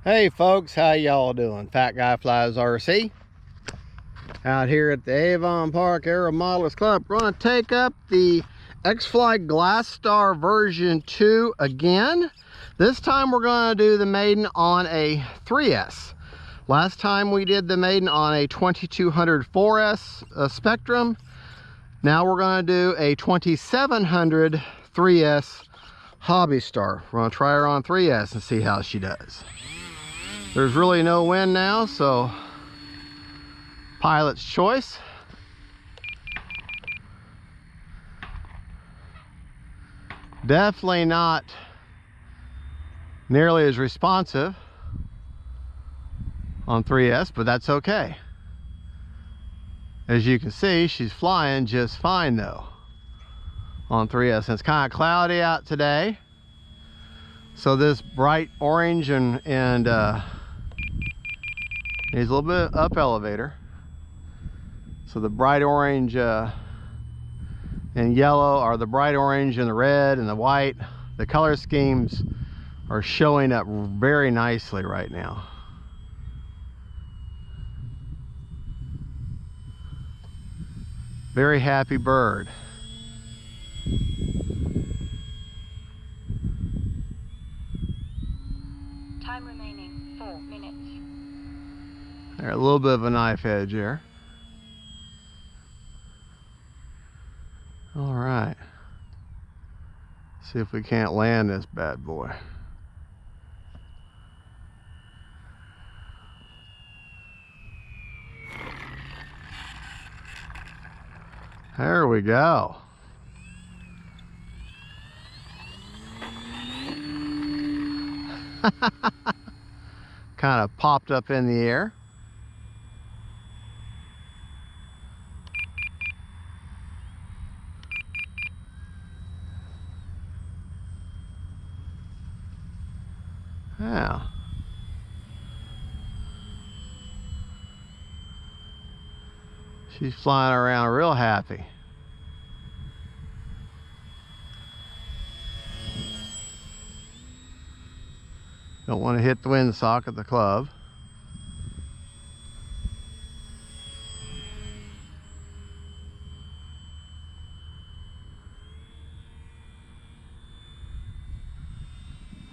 Hey folks, how y'all doing? Fat Guy Flies RC out here at the Avon Park Aero Modelers Club. We're going to take up the Xfly Glastar version 2 again. This time we're going to do the Maiden on a 3S. Last time we did the Maiden on a 2200 4S Spectrum. Now we're going to do a 2700 3S Hobby Star. We're going to try her on 3S and see how she does. There's really no wind now, so pilot's choice. Definitely not nearly as responsive on 3S, but that's okay. As you can see, she's flying just fine though on 3S. And it's kind of cloudy out today, so this bright orange and needs a little bit up elevator. So the bright orange and yellow, or the bright orange and the red and the white, the color schemes are showing up very nicely right now. Very happy bird. Time remaining 4 minutes. There, a little bit of a knife edge there. All right. See if we can't land this bad boy. There we go. Kind of popped up in the air. Yeah. She's flying around real happy. Don't want to hit the windsock of the club.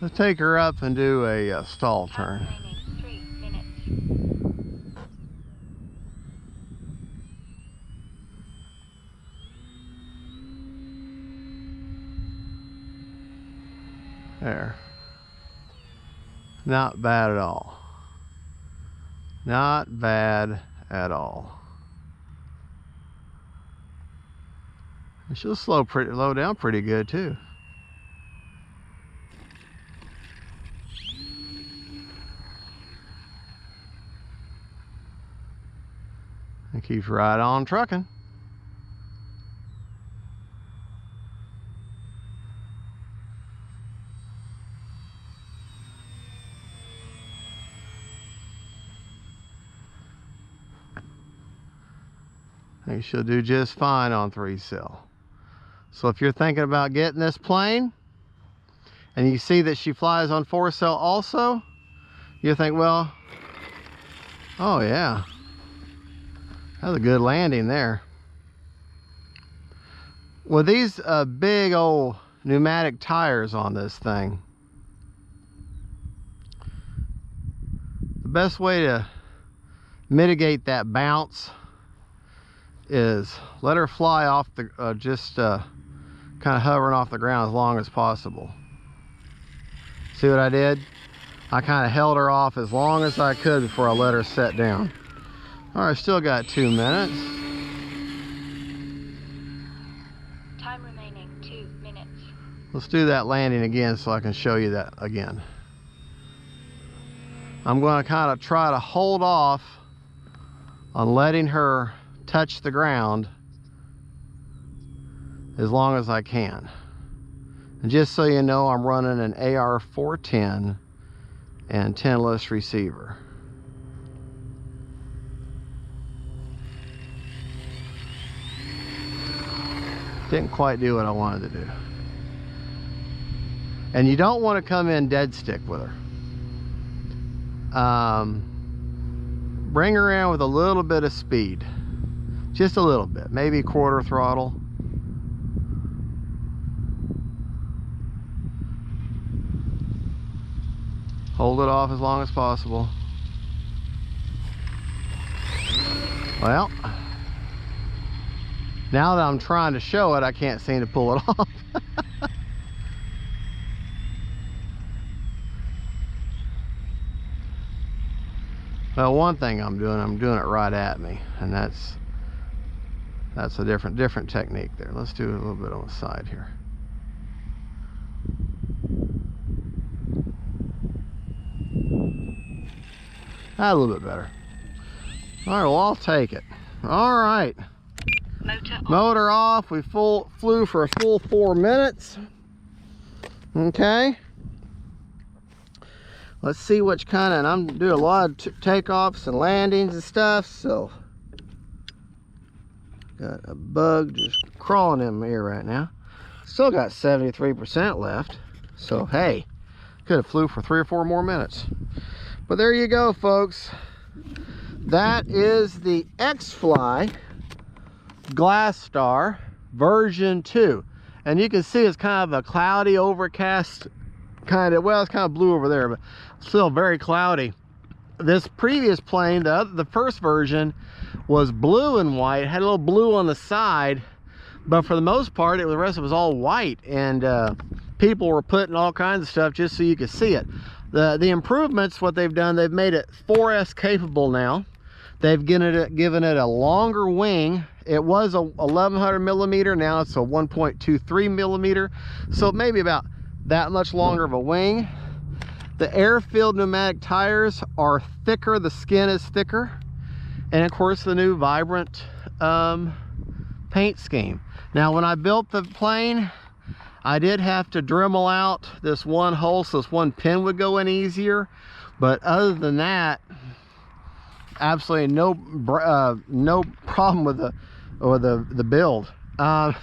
Let's take her up and do a stall turn. 3 minutes. There. Not bad at all. Not bad at all. And she'll slow down pretty good too. And keeps right on trucking. I think she'll do just fine on 3-cell. So if you're thinking about getting this plane and you see that she flies on 4-cell also, you think, well, oh yeah, that was a good landing there. With these big old pneumatic tires on this thing, the best way to mitigate that bounce is let her fly off the kind of hovering off the ground as long as possible. See what I did? I kind of held her off as long as I could before I let her set down. All right, still got 2 minutes. Time remaining 2 minutes. Let's do that landing again so I can show you that again. I'm going to kind of try to hold off on letting her touch the ground as long as I can. And just so you know, I'm running an AR-410 and 10-less receiver. Didn't quite do what I wanted to do. And you don't want to come in dead stick with her. bring her in with a little bit of speed, just a little bit, maybe quarter throttle. Hold it off as long as possible. Well, now that I'm trying to show it, I can't seem to pull it off. Well, one thing I'm doing it right at me, and that's a different technique there. Let's do a little bit on the side here. A little bit better. All right, well, I'll take it. All right. Motor off. We flew for a full 4 minutes. Okay. Let's see which kind of, and I'm doing a lot of takeoffs and landings and stuff, so got a bug just crawling in my ear right now. Still got 73% left, so hey, could have flew for 3 or 4 more minutes. But there you go, folks. That is the Xfly Glastar version 2, and you can see it's kind of a cloudy, overcast kind of, well, it's kind of blue over there, but still very cloudy. This previous plane, the first version, was blue and white, had a little blue on the side, but for the most part, the rest of it was all white, and people were putting all kinds of stuff just so you could see it. The improvements, what they've done, they've made it 4S capable now. They've given it a longer wing. It was a 1100 millimeter, now it's a 1.23 millimeter, so maybe about that much longer of a wing. The air-filled pneumatic tires are thicker, the skin is thicker, and of course the new vibrant paint scheme. Now when I built the plane, I did have to Dremel out this one hole so this one pin would go in easier, but other than that, absolutely no problem with the build. And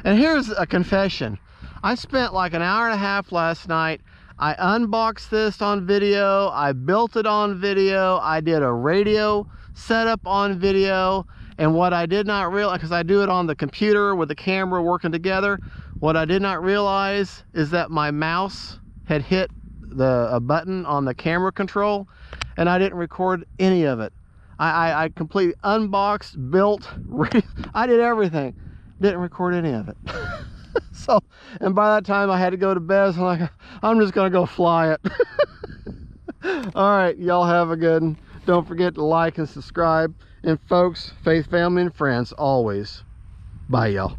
here's a confession. I spent like an hour and a half last night. I unboxed this on video, I built it on video, I did a radio setup on video, and what I did not realize, because I do it on the computer with the camera working together, what I did not realize is that my mouse had hit a button on the camera control, and I didn't record any of it. I completely unboxed, built, I did everything, didn't record any of it. So, and by that time I had to go to bed, so I'm like, I'm just gonna go fly it. All right, y'all have a good one. Don't forget to like and subscribe, and folks, faith, family, and friends always. Bye, y'all.